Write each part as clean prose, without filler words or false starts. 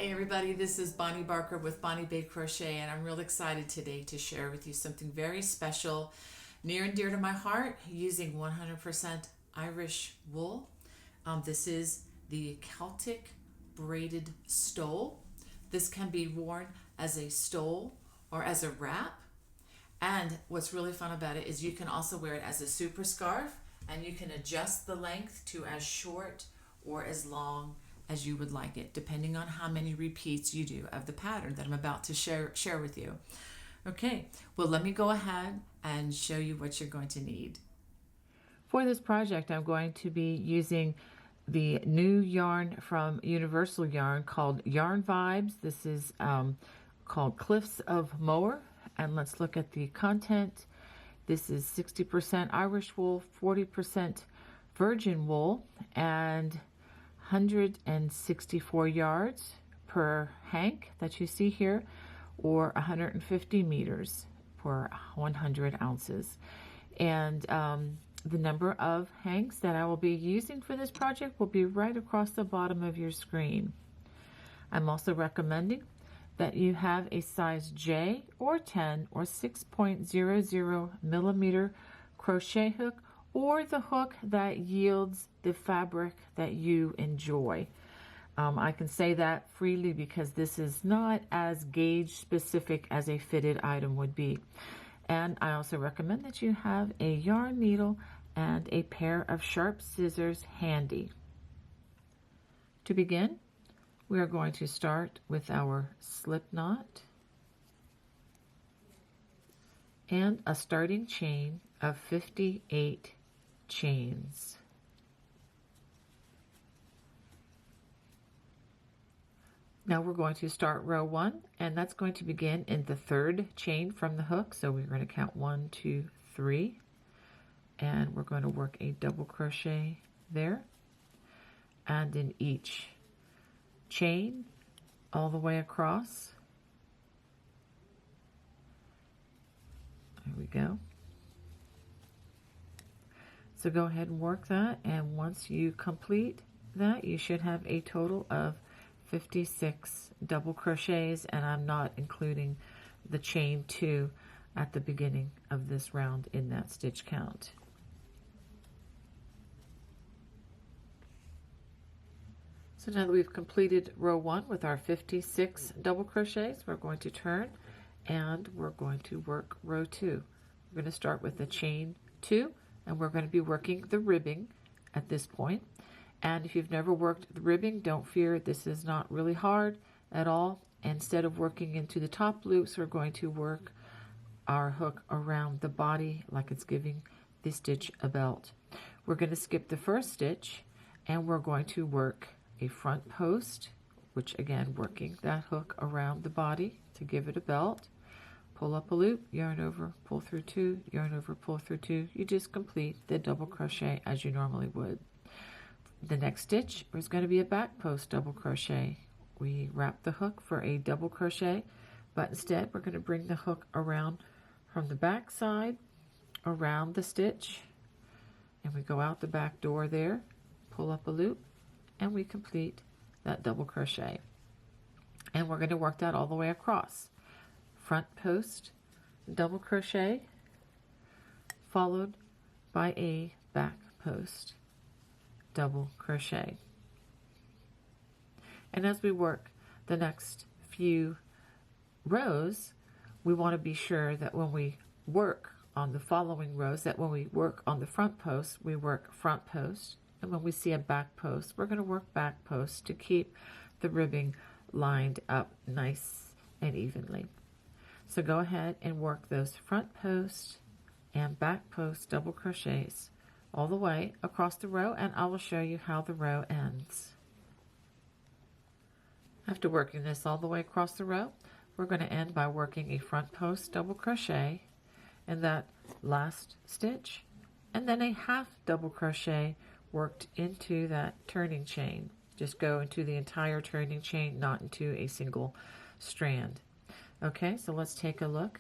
Hey everybody, this is Bonnie Barker with Bonnie Bay Crochet, and I'm real excited today to share with you something very special, near and dear to my heart, using 100% Irish wool. This is the Celtic braided stole. This can be worn as a stole or as a wrap. And what's really fun about it is you can also wear it as a super scarf, and you can adjust the length to as short or as long as you would like it, depending on how many repeats you do of the pattern that I'm about to share with you. Okay, well, let me go ahead and show you what you're going to need. For this project, I'm going to be using the new yarn from Universal Yarn called Yarn Vibes. This is called Cliffs of Moher. And let's look at the content. This is 60% Irish wool, 40% virgin wool, and 164 yards per hank that you see here, or 150 meters per 100 ounces. And the number of hanks that I will be using for this project will be right across the bottom of your screen. I'm also recommending that you have a size J or 10 or 6.00 millimeter crochet hook, or the hook that yields the fabric that you enjoy. I can say that freely because this is not as gauge specific as a fitted item would be. And I also recommend that you have a yarn needle and a pair of sharp scissors handy. To begin, we are going to start with our slip knot and a starting chain of 58 chains. Now we're going to start row 1, and that's going to begin in the third chain from the hook. So we're going to count 1, 2, 3, and we're going to work a double crochet there, and in each chain all the way across. There we go. So go ahead and work that, and once you complete that, you should have a total of 56 double crochets, and I'm not including the chain 2 at the beginning of this round in that stitch count. So now that we've completed row 1 with our 56 double crochets, we're going to turn and we're going to work row 2. We're going to start with the chain 2, and we're going to be working the ribbing at this point. And if you've never worked the ribbing, don't fear, this is not really hard at all. Instead of working into the top loops, we're going to work our hook around the body like it's giving the stitch a belt. We're going to skip the first stitch, and we're going to work a front post, which again, working that hook around the body to give it a belt. Pull up a loop, yarn over, pull through 2, yarn over, pull through 2. You just complete the double crochet as you normally would. The next stitch is going to be a back post double crochet. We wrap the hook for a double crochet, but instead we're going to bring the hook around from the back side around the stitch, and we go out the back door there, pull up a loop, and we complete that double crochet. And we're going to work that all the way across. Front post double crochet followed by a back post double crochet. And as we work the next few rows, we want to be sure that when we work on the following rows, that when we work on the front post, we work front post, and when we see a back post, we're going to work back post to keep the ribbing lined up nice and evenly. So go ahead and work those front post and back post double crochets all the way across the row, and I will show you how the row ends. After working this all the way across the row, we're going to end by working a front post double crochet in that last stitch, and then a half double crochet worked into that turning chain. Just go into the entire turning chain, not into a single strand. Okay, so let's take a look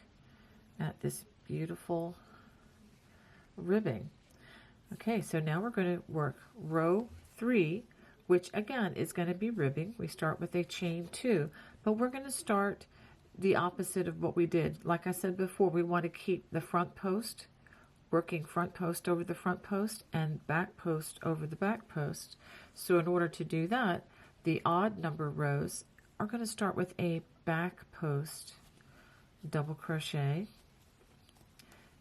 at this beautiful ribbing. Okay, so now we're going to work row 3 which again is going to be ribbing. We start with a chain 2, but we're going to start the opposite of what we did. Like I said before, we want to keep the front post, working front post over the front post and back post over the back post. So in order to do that, the odd number rows are going to start with a back post double crochet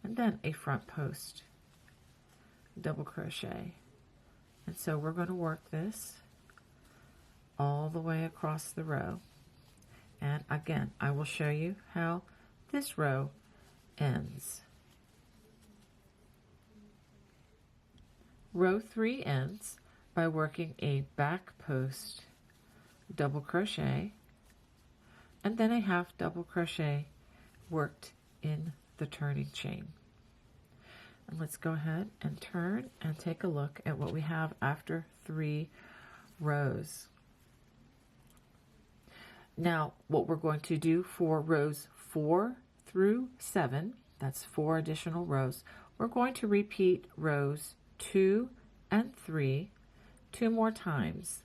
and then a front post double crochet. And so we're going to work this all the way across the row. And again, I will show you how this row ends. Row 3 ends by working a back post double crochet and then a half double crochet worked in the turning chain. And let's go ahead and turn and take a look at what we have after 3 rows. Now, what we're going to do for rows 4 through 7, that's 4 additional rows, we're going to repeat rows 2 and 3 2 more times.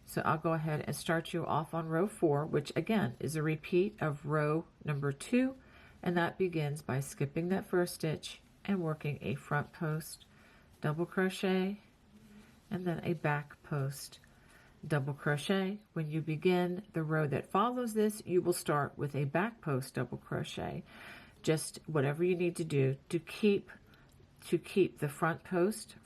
So I'll go ahead and start you off on row 4, which again is a repeat of row number 2, and that begins by skipping that first stitch and working a front post double crochet and then a back post double crochet. When you begin the row that follows this, you will start with a back post double crochet. Just whatever you need to do to keep the front post,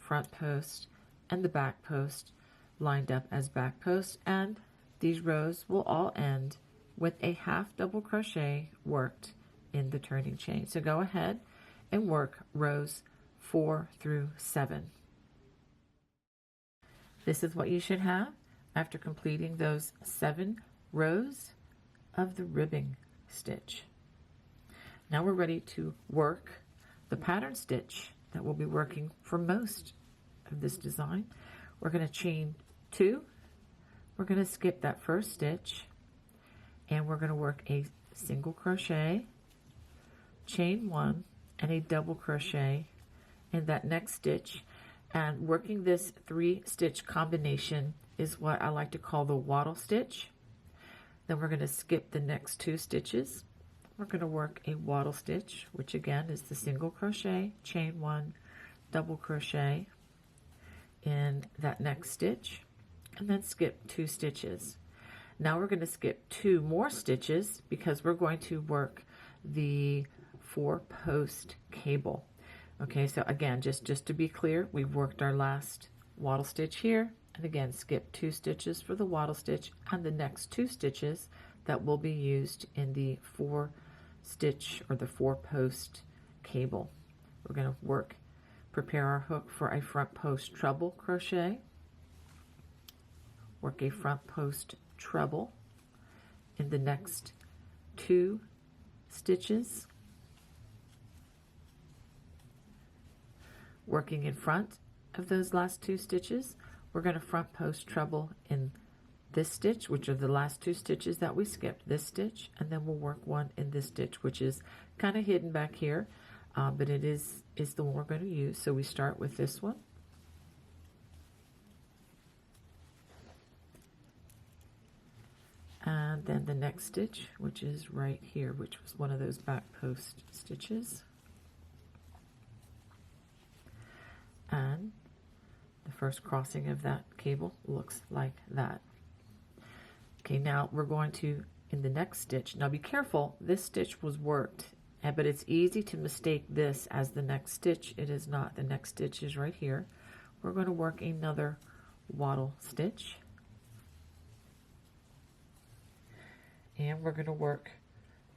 and the back post lined up as back post, and these rows will all end with a half double crochet worked in the turning chain. So go ahead and work rows 4 through 7. This is what you should have after completing those 7 rows of the ribbing stitch. Now we're ready to work the pattern stitch that we'll be working for most of this design. We're going to chain 2, we're going to skip that first stitch, and we're going to work a single crochet, chain 1, and a double crochet in that next stitch. And working this 3-stitch combination is what I like to call the wattle stitch. Then we're going to skip the next 2 stitches. We're going to work a wattle stitch, which again is the single crochet, chain 1, double crochet in that next stitch, and then skip 2 stitches. Now we're going to skip 2 more stitches because we're going to work the 4-post cable. Okay, so again, just to be clear, we've worked our last wattle stitch here, and again, skip 2 stitches for the wattle stitch and the next 2 stitches that will be used in the 4-stitch or the 4-post cable. We're going to prepare our hook for a front post treble crochet, work a front post treble in the next 2 stitches, working in front of those last 2 stitches. We're going to front post treble in this stitch, which are the last 2 stitches that we skipped, this stitch, and then we'll work one in this stitch, which is kind of hidden back here, but it is the one we're going to use. So we start with this one, and then the next stitch, which is right here, which was one of those back post stitches, and the first crossing of that cable looks like that. Okay, now we're going to, in the next stitch, now be careful, this stitch was worked, but it's easy to mistake this as the next stitch. It is not. The next stitch is right here. We're going to work another wattle stitch, and we're going to work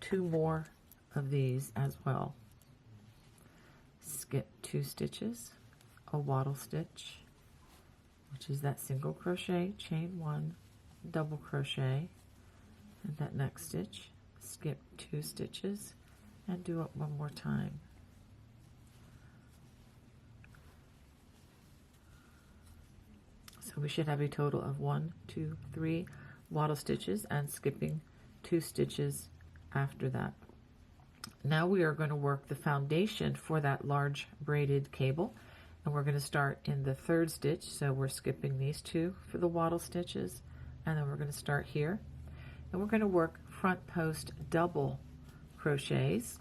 2 more of these as well. Skip 2 stitches, a wattle stitch, which is that single crochet, chain 1, double crochet, and that next stitch, skip 2 stitches, and do it one more time. So we should have a total of 1, 2, 3 wattle stitches and skipping 2 stitches after that. Now we are going to work the foundation for that large braided cable, and we're going to start in the third stitch. So we're skipping these two for the wattle stitches, and then we're going to start here, and we're going to work front post double crochets.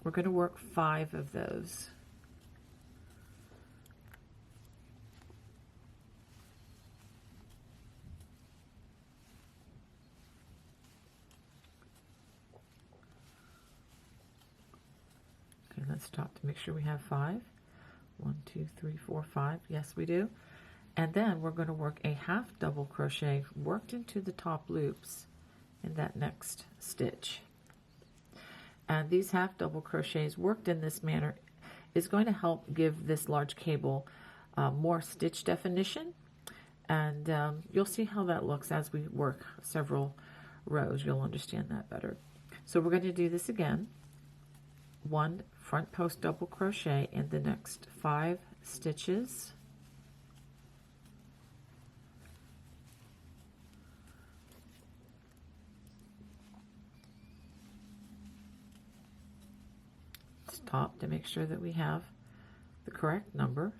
We're going to work 5 of those. Okay, let's stop to make sure we have 5. 1, 2, 3, 4, 5. Yes, we do. And then we're going to work a half double crochet worked into the top loops in that next stitch. And these half double crochets worked in this manner is going to help give this large cable more stitch definition, and you'll see how that looks as we work several rows. You'll understand that better. So we're going to do this again. 1 front post double crochet in the next 5 stitches. Stop to make sure that we have the correct number,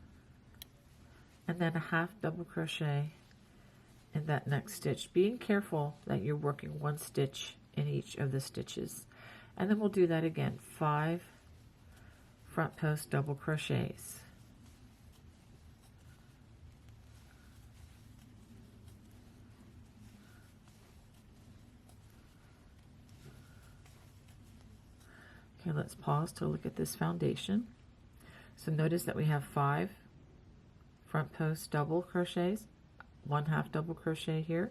and then a half double crochet in that next stitch, being careful that you're working 1 stitch in each of the stitches. And then we'll do that again, 5 front post double crochets. Okay, let's pause to look at this foundation. So notice that we have 5 front post double crochets, 1 half double crochet here,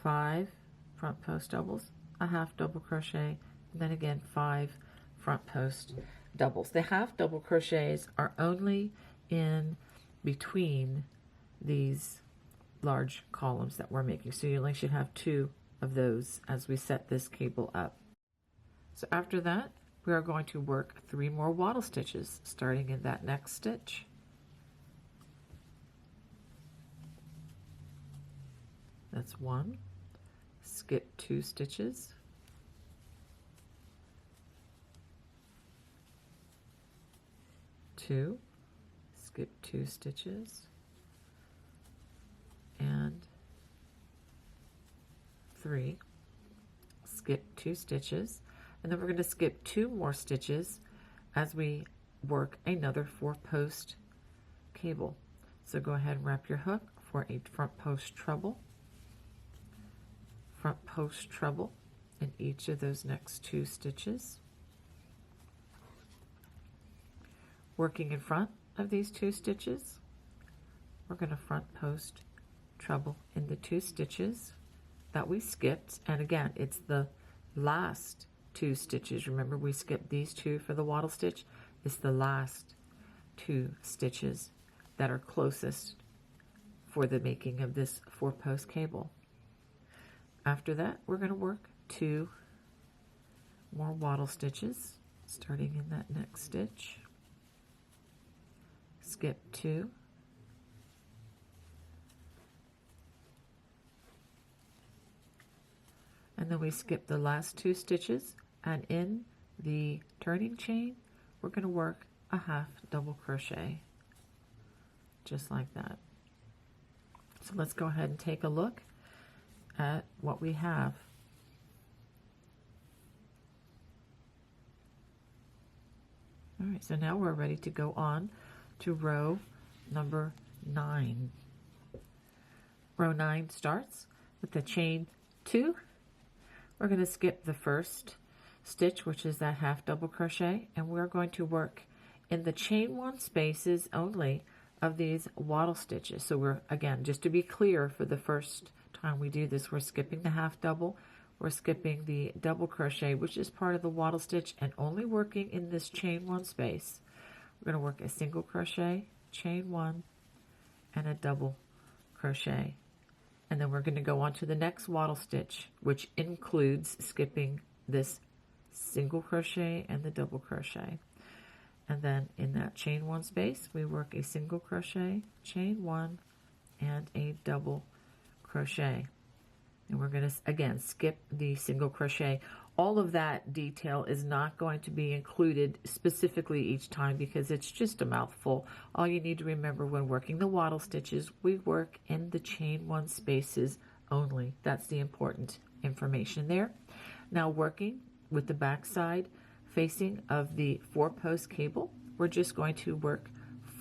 5 front post doubles, a half double crochet, and then again 5 front post doubles. The half double crochets are only in between these large columns that we're making, so you only should have 2 of those as we set this cable up. So after that, we are going to work 3 more wattle stitches starting in that next stitch. That's 1, skip 2 stitches, 2, skip 2 stitches, and 3, skip 2 stitches, and then we're going to skip 2 more stitches as we work another 4 post cable. So go ahead and wrap your hook for a front post treble in each of those next 2 stitches. Working in front of these 2 stitches, we're going to front post treble in the 2 stitches that we skipped, and again it's the last 2 stitches. Remember, we skipped these 2 for the wattle stitch. It's the last 2 stitches that are closest for the making of this 4 post cable. After that, we're going to work 2 more wattle stitches starting in that next stitch. Skip 2, and then we skip the last 2 stitches, and in the turning chain we're going to work a half double crochet just like that. So let's go ahead and take a look at what we have. All right, so now we're ready to go on to row number 9. Row 9 starts with the chain 2. We're going to skip the first stitch, which is that half double crochet, and we're going to work in the chain 1 spaces only of these wattle stitches. So we're, again, just to be clear, for the first time we do this, we're skipping the half double, we're skipping the double crochet, which is part of the wattle stitch, and only working in this chain 1 space. We're going to work a single crochet, chain 1, and a double crochet. And then we're going to go on to the next wattle stitch, which includes skipping this single crochet and the double crochet. And then in that chain 1 space, we work a single crochet, chain 1, and a double crochet. And we're going to, again, skip the single crochet. All of that detail is not going to be included specifically each time because it's just a mouthful. All you need to remember when working the wattle stitches, we work in the chain one spaces only. That's the important information there. Now working with the back side facing of the 4-post cable, we're just going to work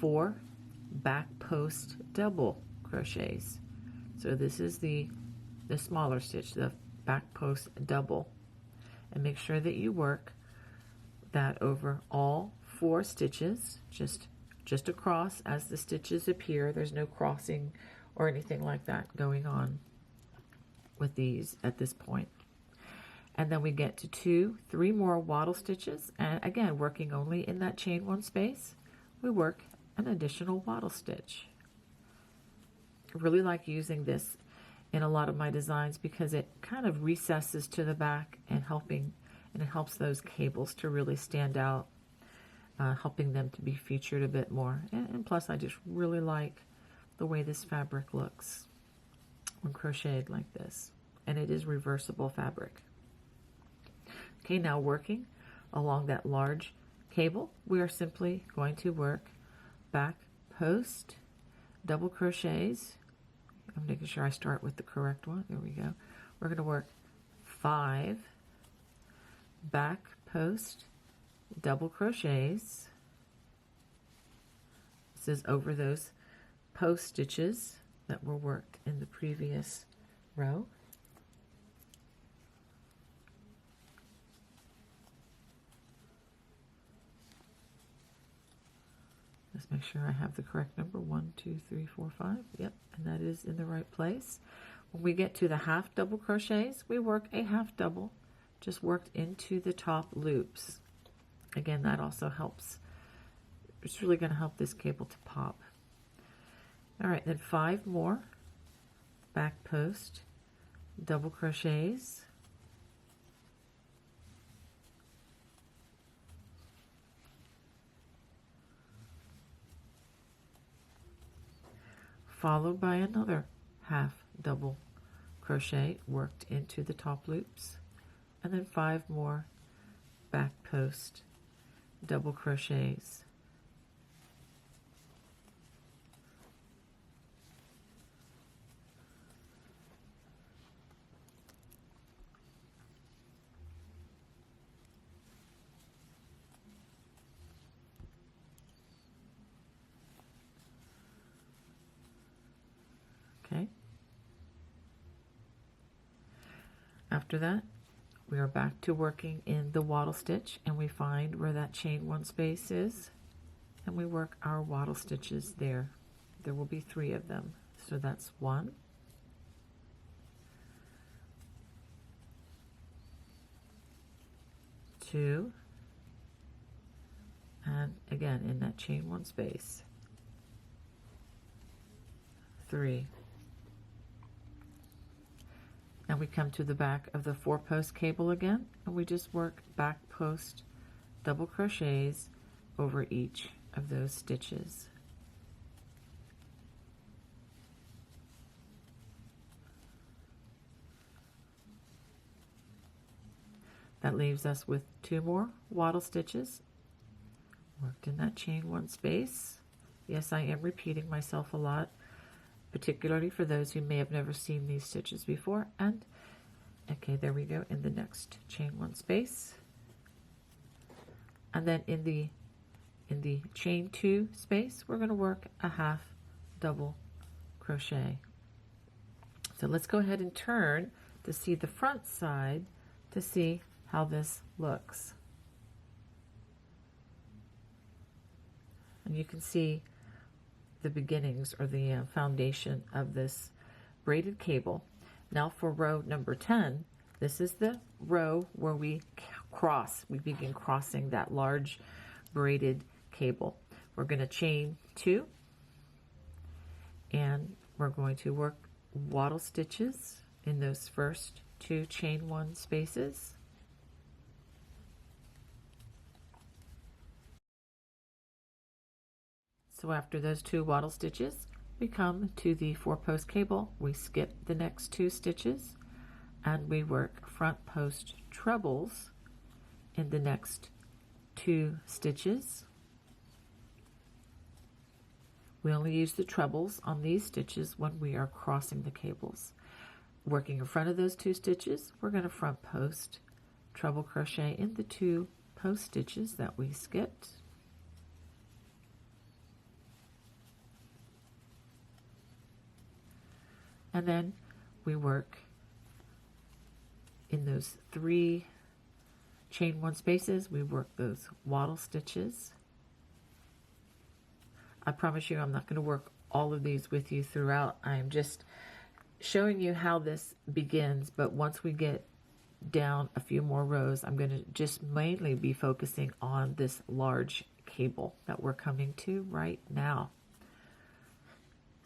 4 back post double crochets. So this is the smaller stitch, the back post double. And make sure that you work that over all 4 stitches, just across as the stitches appear. There's no crossing or anything like that going on with these at this point. And then we get to 3 more wattle stitches, and again working only in that chain one space, we work an additional wattle stitch. I really like using this in a lot of my designs because it kind of recesses to the back and it helps those cables to really stand out, helping them to be featured a bit more. And plus I just really like the way this fabric looks when crocheted like this, and it is reversible fabric. Okay, now working along that large cable, we are simply going to work back post double crochets. I'm making sure I start with the correct one. There we go. We're going to work 5 back post double crochets. This is over those post stitches that were worked in the previous row. Let's make sure I have the correct number. 1, 2, 3, 4, 5. Yep, and that is in the right place. When we get to the half double crochets, we work a half double, just worked into the top loops. Again, that also helps. It's really going to help this cable to pop. All right, then 5 more back post double crochets. Followed by another half double crochet worked into the top loops, and then 5 more back post double crochets. Okay. After that, we are back to working in the wattle stitch, and we find where that chain one space is, and we work our wattle stitches there. There will be 3 of them. So that's 1, 2, and again in that chain one space, 3. And we come to the back of the 4-post cable again, and we just work back post double crochets over each of those stitches. That leaves us with 2 more wattle stitches worked in that chain one space. Yes, I am repeating myself a lot, particularly for those who may have never seen these stitches before. And okay, there we go, in the next chain one space. And then in the chain 2 space, we're going to work a half double crochet. So let's go ahead and turn to see the front side to see how this looks. And you can see the beginnings or the foundation of this braided cable. Now for row number 10, this is the row where we begin crossing that large braided cable. We're going to chain 2, and we're going to work wattle stitches in those first 2 chain 1 spaces. So after those 2 wattle stitches, we come to the 4-post cable. We skip the next 2 stitches, and we work front post trebles in the next 2 stitches. We only use the trebles on these stitches when we are crossing the cables. Working in front of those 2 stitches, we're going to front post treble crochet in the 2 post stitches that we skipped. And then we work in those 3 chain 1 spaces, we work those wattle stitches. I promise you I'm not going to work all of these with you throughout. I'm just showing you how this begins, but once we get down a few more rows, I'm going to just mainly be focusing on this large cable that we're coming to right now.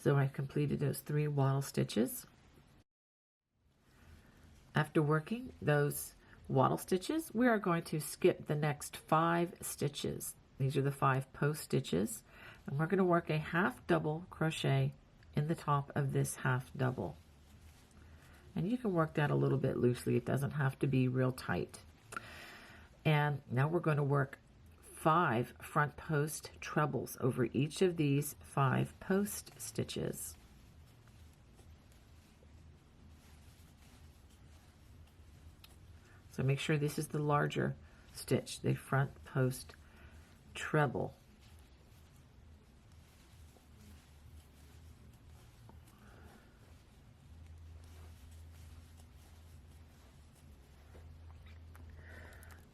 So I completed those 3 wattle stitches. After working those wattle stitches, we are going to skip the next 5 stitches. These are the 5 post stitches, and we're going to work a half double crochet in the top of this half double. And you can work that a little bit loosely. It doesn't have to be real tight. And now we're going to work 5 front post trebles over each of these 5 post stitches. So make sure this is the larger stitch, the front post treble.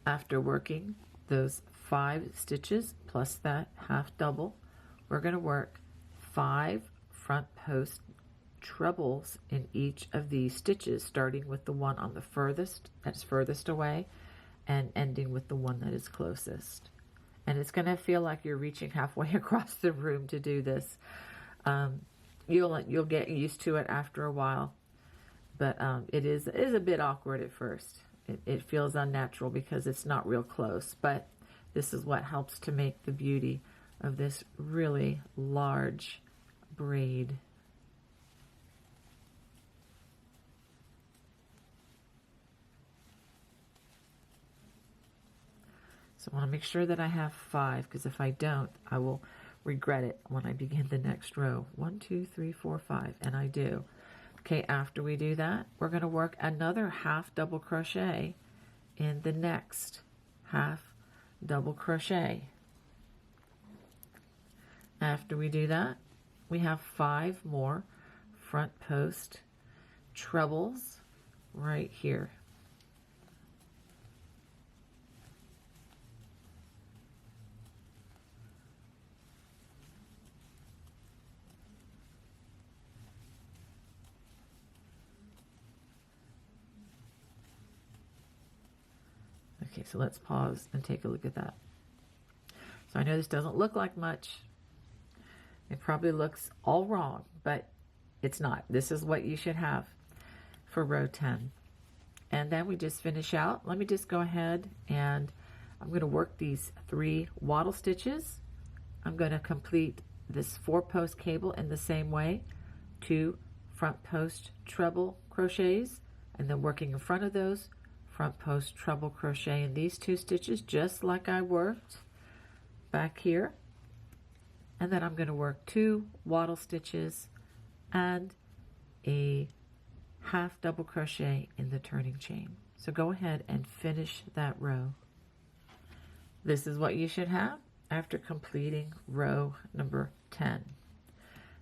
After working those 5 stitches plus that half double, we're going to work 5 front post trebles in each of these stitches, starting with the one on the that's furthest away and ending with the one that is closest. And it's going to feel like you're reaching halfway across the room to do this. You'll get used to it after a while, but it is a bit awkward at first. It feels unnatural because it's not real close, but this is what helps to make the beauty of this really large braid. So I want to make sure that I have 5, because if I don't, I will regret it when I begin the next row. 1, 2, 3, 4, 5, and I do. Okay, after we do that, we're going to work another half double crochet in the next half double crochet. After we do that, we have 5 more front post trebles right here. Okay, so let's pause and take a look at that. So I know this doesn't look like much. It probably looks all wrong, but it's not. This is what you should have for row 10. And then we just finish out. Let me just go ahead and I'm going to work these 3 wattle stitches. I'm going to complete this 4 post cable in the same way, 2 front post treble crochets, and then working in front of those, front post treble crochet in these 2 stitches just like I worked back here, and then I'm going to work 2 wattle stitches and a half double crochet in the turning chain. So go ahead and finish that row. This is what you should have after completing row number 10.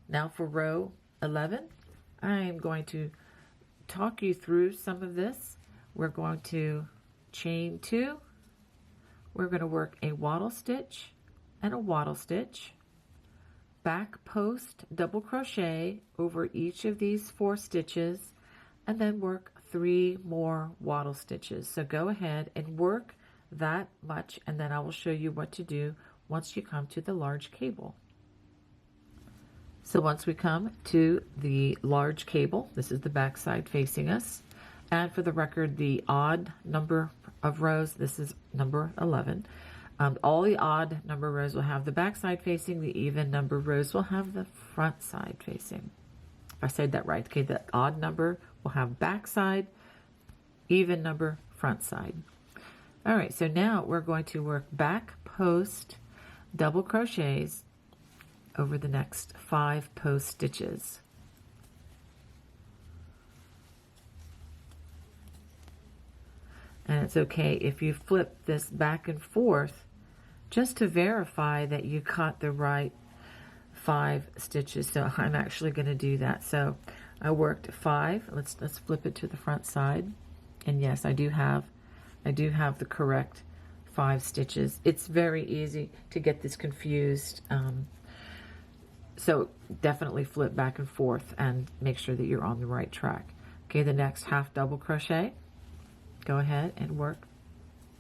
Now for row 11, I am going to talk you through some of this. We're going to chain 2, we're going to work a wattle stitch and a wattle stitch, back post double crochet over each of these 4 stitches, and then work 3 more wattle stitches. So go ahead and work that much, and then I will show you what to do once you come to the large cable. So once we come to the large cable, this is the back side facing us. And for the record, the odd number of rows, this is number 11. All the odd number rows will have the back side facing. The even number rows will have the front side facing. If I said that right, okay, the odd number will have back side. even number front side. All right, so now we're going to work back post double crochets over the next 5 post stitches. And it's okay if you flip this back and forth just to verify that you caught the right 5 stitches. So I'm actually going to do that. So I worked 5. Let's flip it to the front side. And yes, I do have the correct 5 stitches. It's very easy to get this confused. So definitely flip back and forth and make sure that you're on the right track. Okay, the next half double crochet, go ahead and work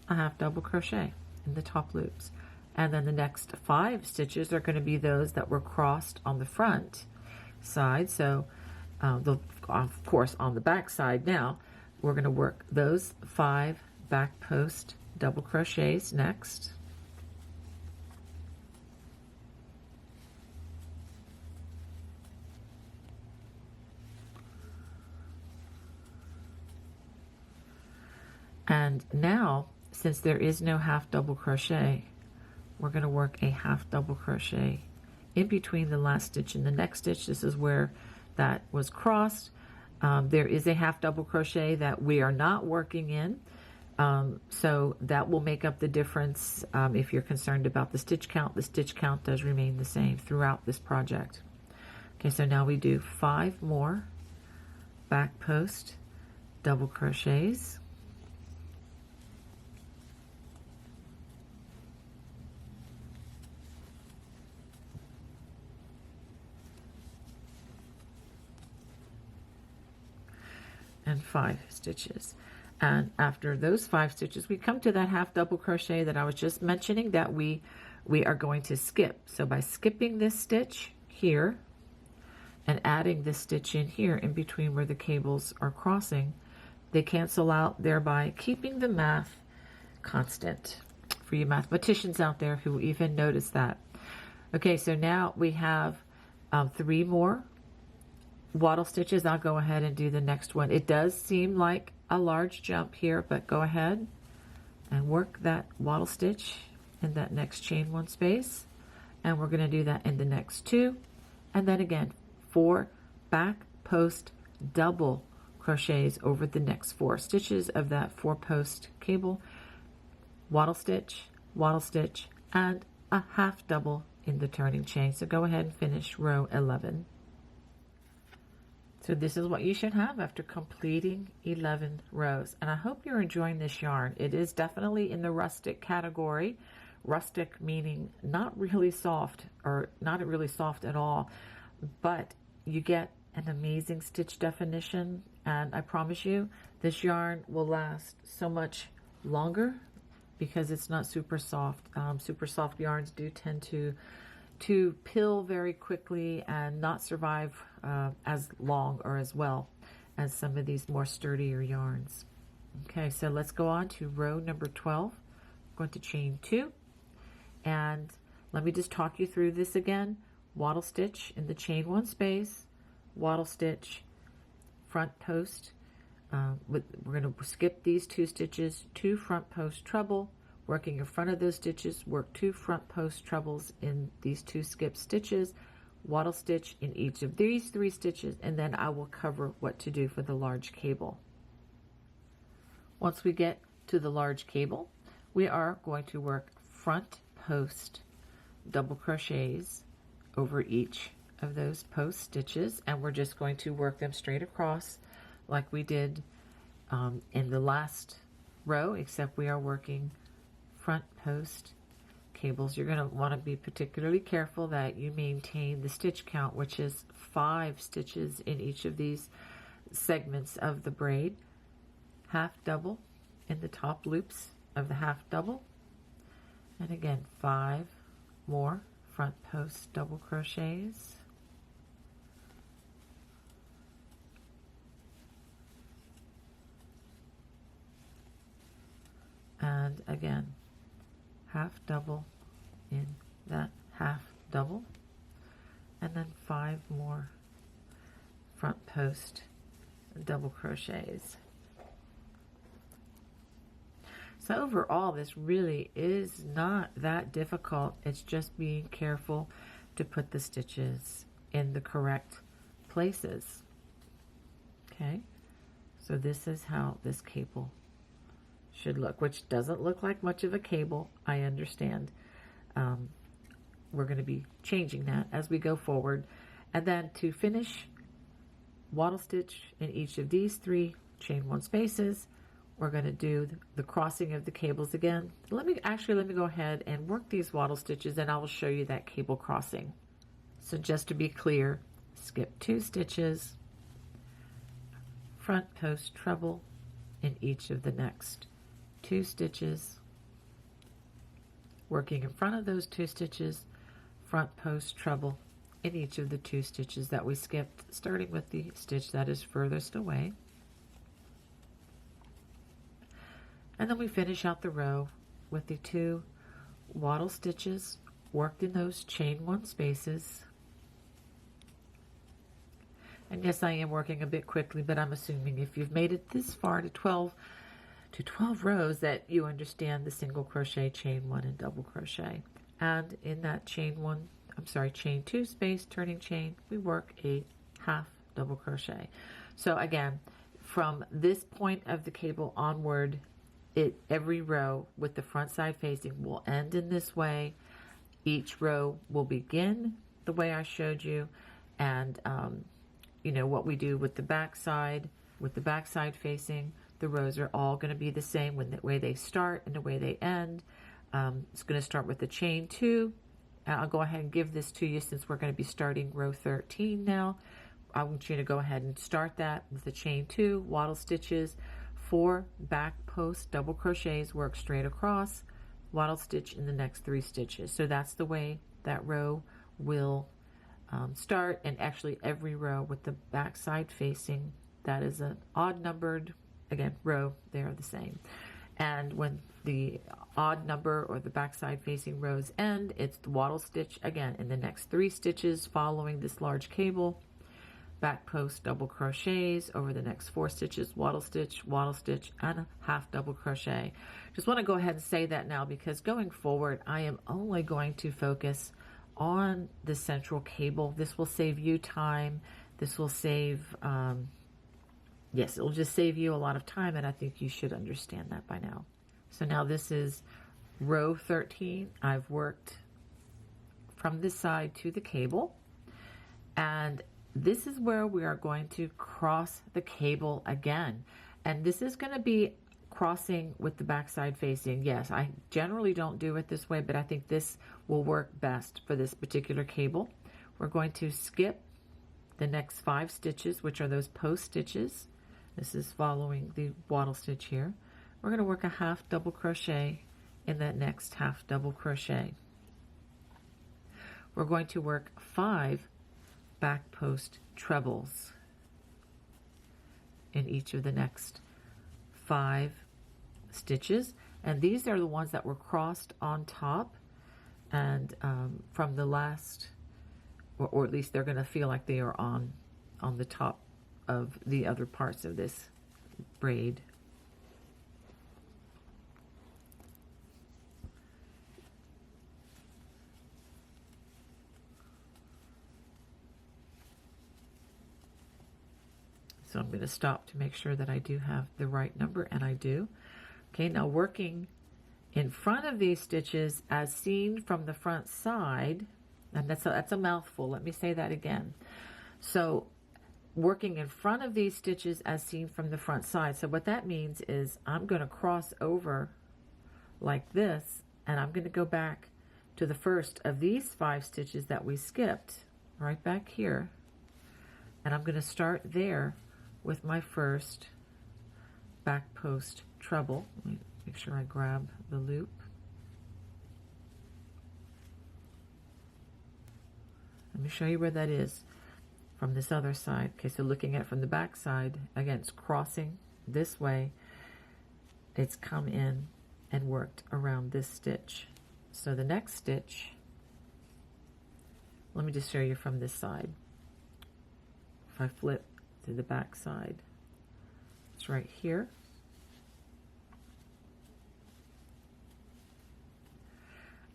a half double crochet in the top loops. And then the next 5 stitches are going to be those that were crossed on the front side. So of course on the back side now, we're going to work those 5 back post double crochets next. And now, since there is no half double crochet, we're going to work a half double crochet in between the last stitch and the next stitch. This is where that was crossed. There is a half double crochet that we are not working in. So that will make up the difference. If you're concerned about the stitch count does remain the same throughout this project. Okay, so now we do 5 more back post double crochets. And 5 stitches. And after those 5 stitches, we come to that half double crochet that I was just mentioning that we are going to skip. So by skipping this stitch here and adding this stitch in here in between where the cables are crossing, they cancel out, thereby keeping the math constant for you mathematicians out there who even notice that. Okay, so now we have 3 more waddle stitches. I'll go ahead and do the next one. It does seem like a large jump here, but go ahead and work that waddle stitch in that next chain 1 space, and we're going to do that in the next 2, and then again 4 back post double crochets over the next 4 stitches of that 4 post cable, waddle stitch, and a half double in the turning chain. So go ahead and finish row 11. So this is what you should have after completing 11 rows. And I hope you're enjoying this yarn. It is definitely in the rustic category. Rustic meaning not really soft, or not really soft at all, but you get an amazing stitch definition. And I promise you, this yarn will last so much longer because it's not super soft. Super soft yarns do tend to pill very quickly and not survive as long or as well as some of these more sturdier yarns. Okay, so let's go on to row number 12. I'm going to chain 2, and let me just talk you through this again. Waddle stitch in the chain 1 space, waddle stitch, front post. We're going to skip these 2 stitches, 2 front post treble, working in front of those stitches, work 2 front post trebles in these 2 skip stitches, waddle stitch in each of these 3 stitches, and then I will cover what to do for the large cable. Once we get to the large cable, we are going to work front post double crochets over each of those post stitches, and we're just going to work them straight across like we did in the last row, except we are working front post cables. You're going to want to be particularly careful that you maintain the stitch count, which is 5 stitches in each of these segments of the braid. Half double in the top loops of the half double, and again 5 more front post double crochets, and again half double in that half double, and then 5 more front post double crochets. So overall, this really is not that difficult. It's just being careful to put the stitches in the correct places. Okay, so this is how this cable should look, which doesn't look like much of a cable, I understand. We're going to be changing that as we go forward. And then to finish, wattle stitch in each of these 3 chain 1 spaces. We're going to do the crossing of the cables again. Let me go ahead and work these wattle stitches, and I will show you that cable crossing. So just to be clear, skip 2 stitches, front post treble in each of the next 2 stitches, working in front of those 2 stitches, front post treble in each of the 2 stitches that we skipped, starting with the stitch that is furthest away. And then we finish out the row with the 2 wattle stitches worked in those chain 1 spaces. And yes, I am working a bit quickly, but I'm assuming if you've made it this far to 12 rows that you understand the single crochet, chain 1, and double crochet. And in that chain 2 space, turning chain, we work a half double crochet. So again, from this point of the cable onward, every row with the front side facing will end in this way. Each row will begin the way I showed you, and you know what we do with the back side facing. The rows are all going to be the same when the way they start and the way they end. It's going to start with the chain 2. I'll go ahead and give this to you since we're going to be starting row 13 now. I want you to go ahead and start that with the chain 2, wattle stitches, 4 back post double crochets, work straight across, wattle stitch in the next 3 stitches. So that's the way that row will start, and actually every row with the back side facing, that is an odd numbered, again, row, they are the same. And when the odd number or the backside facing rows end, it's the wattle stitch again in the next 3 stitches following this large cable, back post double crochets over the next 4 stitches, wattle stitch, and a half double crochet. Just want to go ahead and say that now, because going forward, I am only going to focus on the central cable. This will save you time. This will save, yes, it will just save you a lot of time, and I think you should understand that by now. So now this is row 13. I've worked from this side to the cable, and this is where we are going to cross the cable again. And this is going to be crossing with the backside facing. Yes, I generally don't do it this way, but I think this will work best for this particular cable. We're going to skip the next 5 stitches, which are those post stitches. This is following the wattle stitch here. We're going to work a half double crochet in that next half double crochet. We're going to work 5 back post trebles in each of the next 5 stitches, and these are the ones that were crossed on top, and from the last, or at least they're going to feel like they are on the top of the other parts of this braid. So I'm going to stop to make sure that I do have the right number, and I do. Okay, now working in front of these stitches as seen from the front side, and that's a mouthful, let me say that again. So working in front of these stitches as seen from the front side. So what that means is I'm going to cross over like this, and I'm going to go back to the first of these 5 stitches that we skipped, right back here, and I'm going to start there with my first back post treble. Let me make sure I grab the loop. Let me show you where that is from this other side. Okay, so looking at it from the back side, again, it's crossing this way. It's come in and worked around this stitch. So the next stitch, let me just show you from this side. If I flip to the back side, it's right here.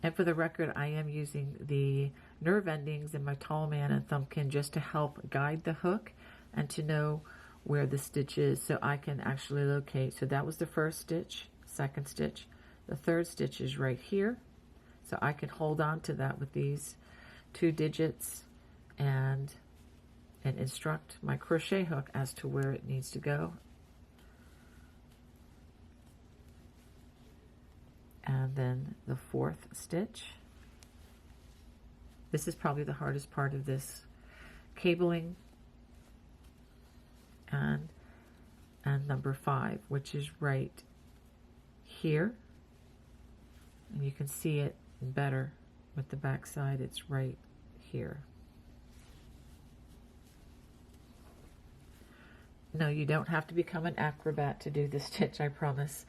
And for the record, I am using the nerve endings in my Tallman and Thumbkin just to help guide the hook and to know where the stitch is so I can actually locate. So that was the first stitch, second stitch. The third stitch is right here. So I can hold on to that with these 2 digits and instruct my crochet hook as to where it needs to go. And then the fourth stitch. This is probably the hardest part of this cabling. And number 5, which is right here. And you can see it better with the back side. It's right here. No, you don't have to become an acrobat to do this stitch, I promise.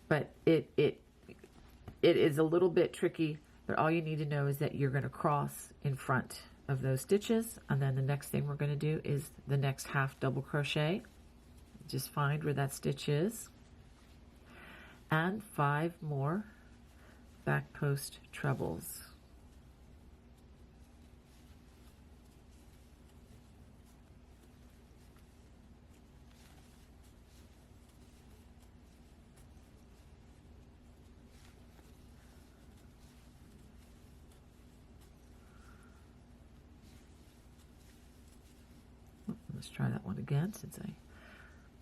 But it is a little bit tricky, but all you need to know is that you're going to cross in front of those stitches, and then the next thing we're going to do is the next half double crochet. Just find where that stitch is, and 5 more back post trebles. Let's try that one again since I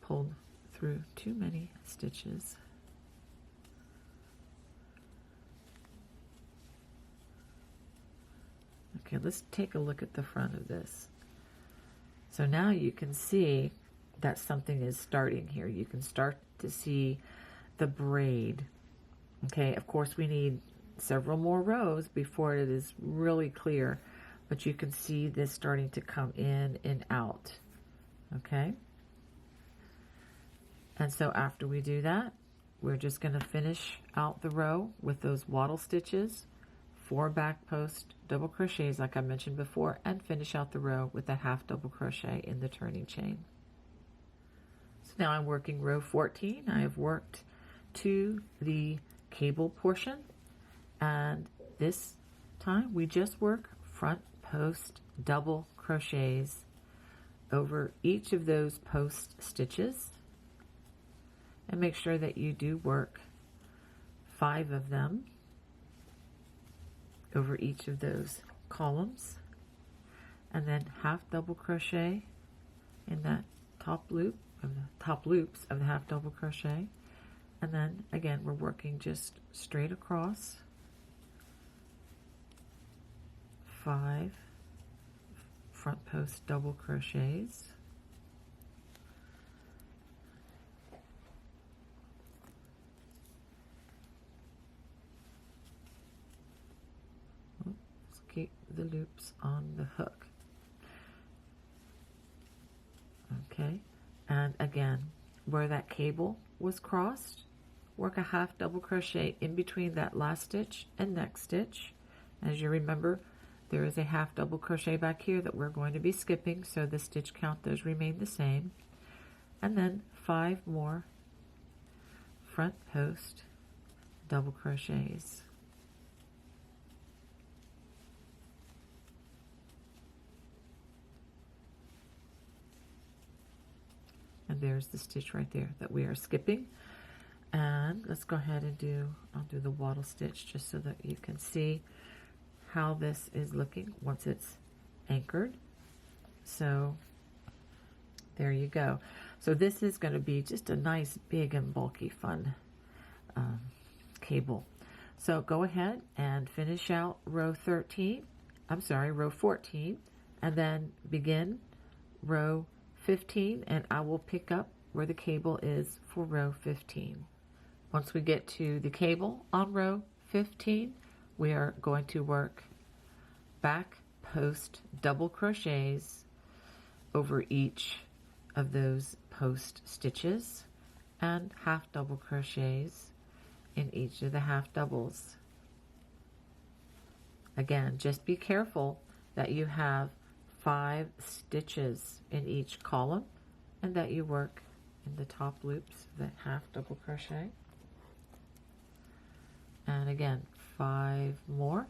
pulled through too many stitches. Okay, let's take a look at the front of this. So now you can see that something is starting here. You can start to see the braid. Okay, of course we need several more rows before it is really clear, but you can see this starting to come in and out. Okay, and so after we do that, we're just going to finish out the row with those wattle stitches, 4 back post double crochets like I mentioned before, and finish out the row with a half double crochet in the turning chain. So now I'm working row 14. I have worked to the cable portion, and this time we just work front post double crochets over each of those post stitches, and make sure that you do work 5 of them over each of those columns, and then half double crochet in that top loop of the top loops of the half double crochet, and then again we're working just straight across 5 front post double crochets, let's keep the loops on the hook. Okay, and again where that cable was crossed, work a half double crochet in between that last stitch and next stitch. As you remember, there is a half double crochet back here that we're going to be skipping, so the stitch count does remain the same. And then 5 more front post double crochets. And there's the stitch right there that we are skipping. And let's go ahead and I'll do the wattle stitch just so that you can see how this is looking once it's anchored. So there you go. So this is going to be just a nice big and bulky fun cable. So go ahead and finish out row 14, and then begin row 15, and I will pick up where the cable is for row 15. Once we get to the cable on row 15, we are going to work back post double crochets over each of those post stitches and half double crochets in each of the half doubles. Again, just be careful that you have 5 stitches in each column and that you work in the top loops of the half double crochet. And again, 5 more.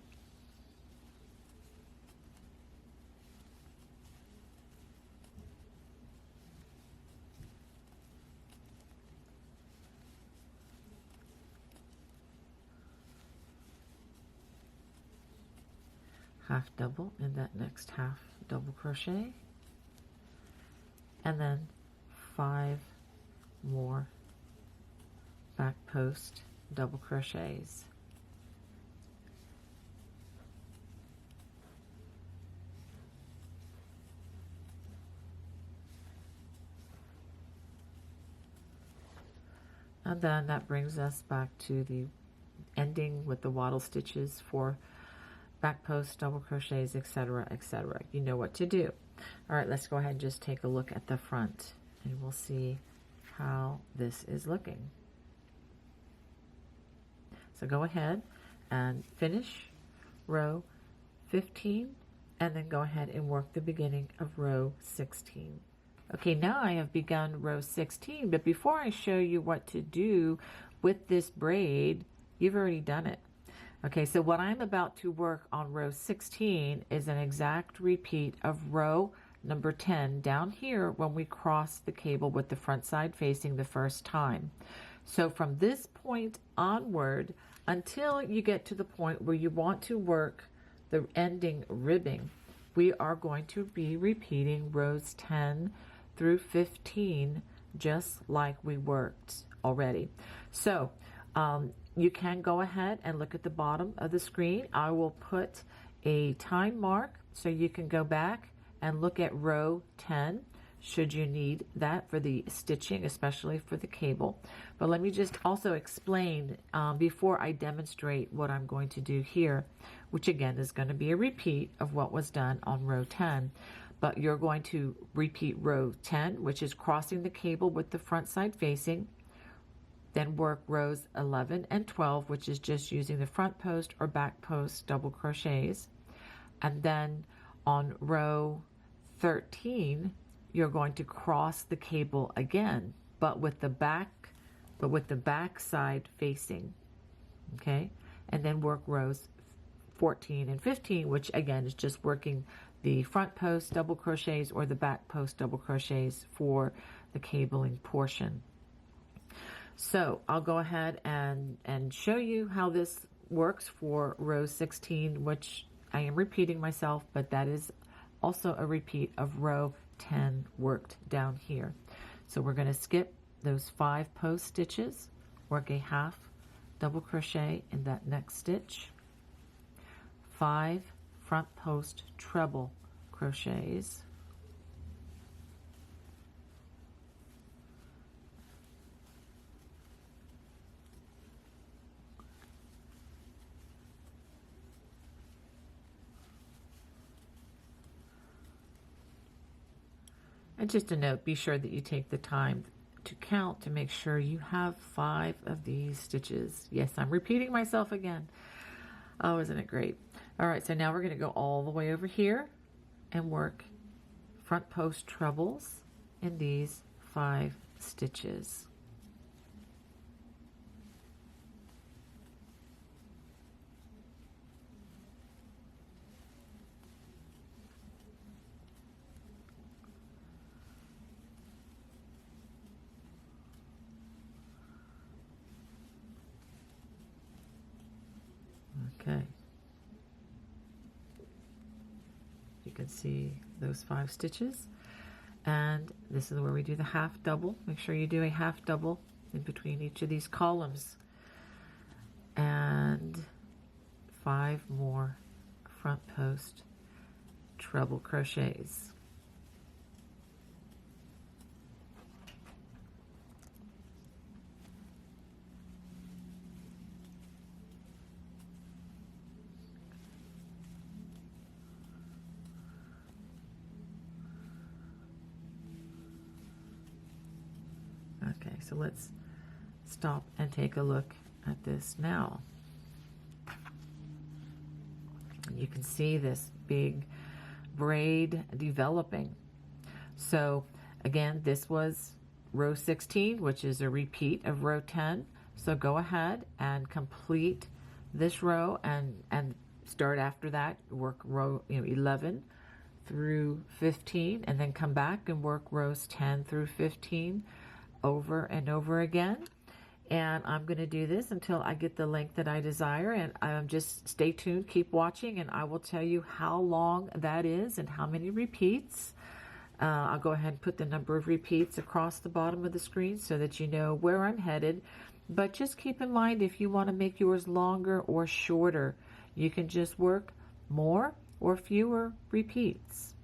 Half double in that next half double crochet, and then 5 more back post double crochets. And then that brings us back to the ending with the wattle stitches for back post, double crochets, etc., etc. You know what to do. All right, let's go ahead and just take a look at the front, and we'll see how this is looking. So go ahead and finish row 15, and then go ahead and work the beginning of row 16. Okay, now I have begun row 16, but before I show you what to do with this braid, you've already done it. Okay, so what I'm about to work on row 16 is an exact repeat of row number 10 down here when we cross the cable with the front side facing the first time. So from this point onward until you get to the point where you want to work the ending ribbing, we are going to be repeating rows 10 through 15 just like we worked already. So you can go ahead and look at the bottom of the screen. I will put a time mark so you can go back and look at row 10 should you need that for the stitching, especially for the cable. But let me just also explain before I demonstrate what I'm going to do here, which again is going to be a repeat of what was done on row 10. But you're going to repeat row 10, which is crossing the cable with the front side facing, then work rows 11 and 12, which is just using the front post or back post double crochets. And then on row 13, you're going to cross the cable again, but with the back side facing, okay? And then work rows 14 and 15, which again is just working the front post double crochets or the back post double crochets for the cabling portion. So I'll go ahead and show you how this works for row 16, which I am repeating myself, but that is also a repeat of row 10 worked down here. So we're going to skip those 5 post stitches, work a half double crochet in that next stitch, 5 front post treble crochets, and just a note, be sure that you take the time to count to make sure you have 5 of these stitches. Yes, I'm repeating myself again. Oh, isn't it great? All right, so now we're going to go all the way over here and work front post trebles in these 5 stitches. Okay. You can see those 5 stitches, and this is where we do the half double. Make sure you do a half double in between each of these columns, and 5 more front post treble crochets. Okay, so let's stop and take a look at this now. You can see this big braid developing. So again, this was row 16, which is a repeat of row 10. So go ahead and complete this row and start after that, work row 11 through 15, and then come back and work rows 10 through 15 over and over again. And I'm going to do this until I get the length that I desire, and just stay tuned, keep watching, and I will tell you how long that is and how many repeats. I'll go ahead and put the number of repeats across the bottom of the screen so that you know where I'm headed. But just keep in mind, if you want to make yours longer or shorter, you can just work more or fewer repeats.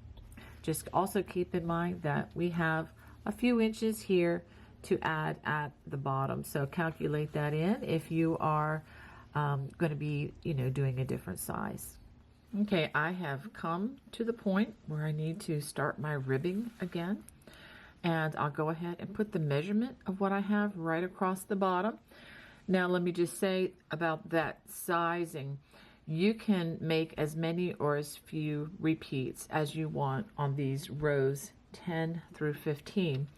Just also keep in mind that we have a few inches here to add at the bottom, so calculate that in if you are going to be doing a different size. Okay, I have come to the point where I need to start my ribbing again, and I'll go ahead and put the measurement of what I have right across the bottom. Now let me just say about that sizing, you can make as many or as few repeats as you want on these rows 10 through 15.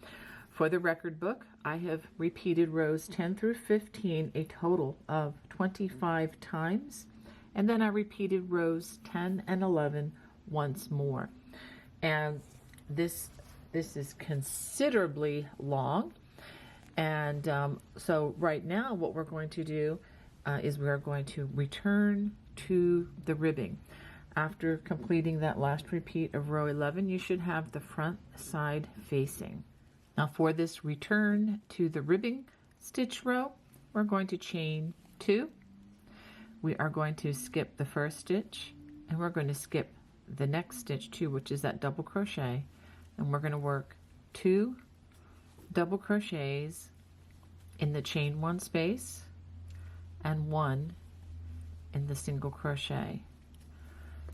For the record book, I have repeated rows 10 through 15 a total of 25 times, and then I repeated rows 10 and 11 once more. And this is considerably long, and so right now what we're going to do is we're going to return to the ribbing. After completing that last repeat of row 11, you should have the front side facing. Now for this return to the ribbing stitch row, we're going to chain 2. We are going to skip the first stitch, and we're going to skip the next stitch too, which is that double crochet, and we're going to work 2 double crochets in the chain 1 space and 1 in the single crochet.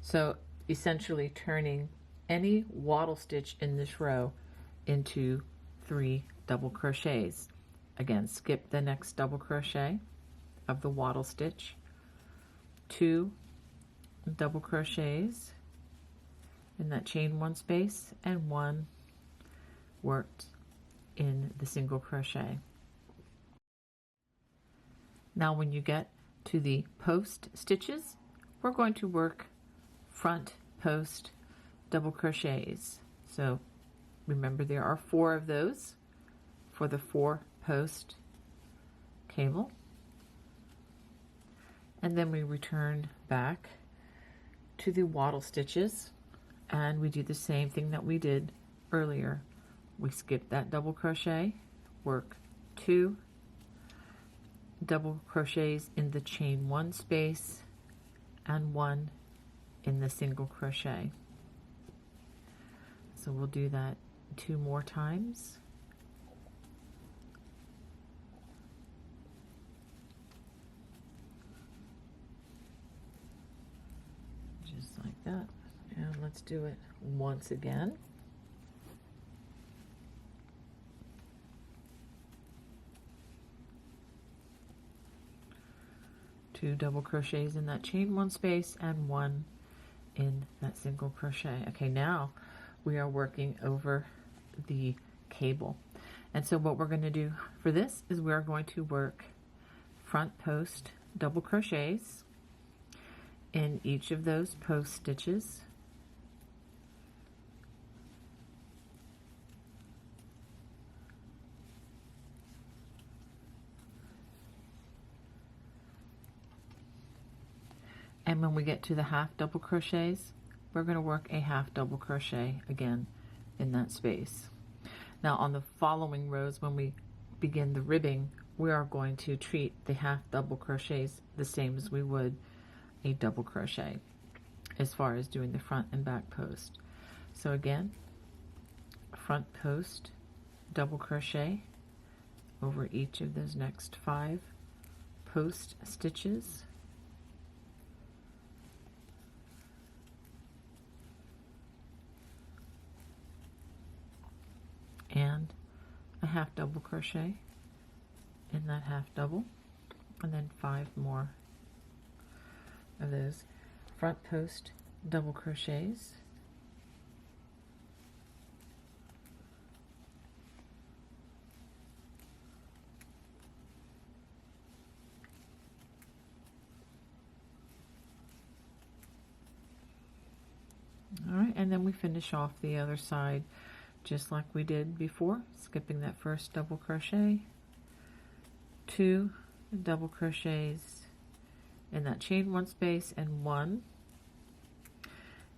So essentially turning any wattle stitch in this row into 3 double crochets. Again, skip the next double crochet of the wattle stitch, 2 double crochets in that chain 1 space, and 1 worked in the single crochet. Now when you get to the post stitches, we're going to work front post double crochets. So remember, there are 4 of those for the 4 post cable. And then we return back to the wattle stitches, and we do the same thing that we did earlier. We skip that double crochet, work 2 double crochets in the chain 1 space and 1 in the single crochet. So we'll do that 2 more times. Just like that. And let's do it once again. Two double crochets in that chain 1 space and 1 in that single crochet. Okay, now we are working over the cable. And so what we're going to do for this is we're going to work front post double crochets in each of those post stitches. And when we get to the half double crochets, we're going to work a half double crochet again in that space. Now on the following rows, when we begin the ribbing, we are going to treat the half double crochets the same as we would a double crochet as far as doing the front and back post. So again, front post double crochet over each of those next 5 post stitches. And a half double crochet in that half double, and then 5 more of those front post double crochets. and then we finish off the other side just like we did before, skipping that first double crochet, 2 double crochets in that chain 1 space and 1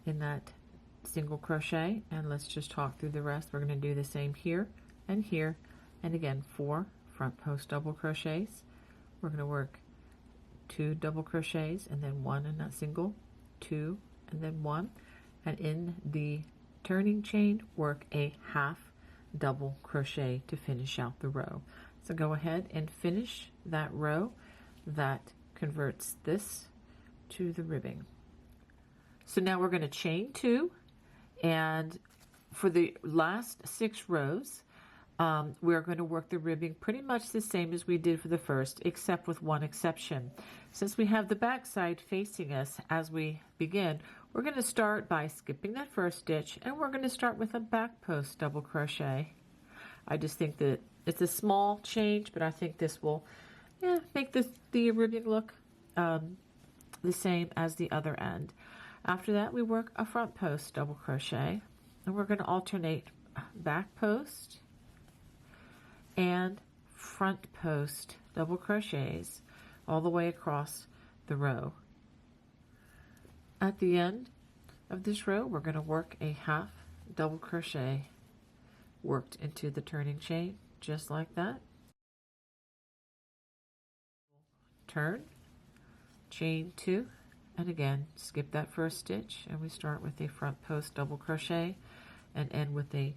in that single crochet. And let's just talk through the rest. We're going to do the same here, and again 4 front post double crochets. We're going to work 2 double crochets and then 1 in that single, 2 and then 1, and in the turning chain work a half double crochet to finish out the row. So go ahead and finish that row that converts this to the ribbing. So now we're going to chain 2, and for the last 6 rows we're going to work the ribbing pretty much the same as we did for the first, except with one exception. Since we have the back side facing us as we begin, we're going to start by skipping that first stitch, and we're going to start with a back post double crochet. I just think that it's a small change, but I think this will make the ribbing look the same as the other end. After that, we work a front post double crochet, and we're going to alternate back post and front post double crochets all the way across the row. At the end of this row, we're going to work a half double crochet worked into the turning chain, just like that. Turn, chain 2, and again skip that first stitch, and we start with a front post double crochet and end with a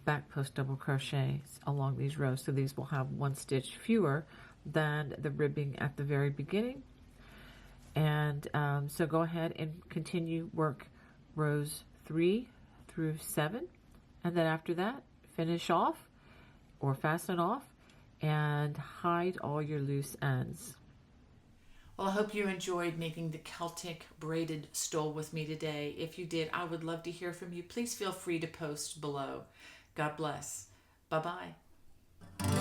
back post double crochets along these rows. So these will have 1 stitch fewer than the ribbing at the very beginning. And so go ahead and continue work rows 3 through 7, and then after that finish off or fasten off and hide all your loose ends. Well, I hope you enjoyed making the Celtic braided stole with me today. If you did, I would love to hear from you. Please feel free to post below. God bless. Bye-bye.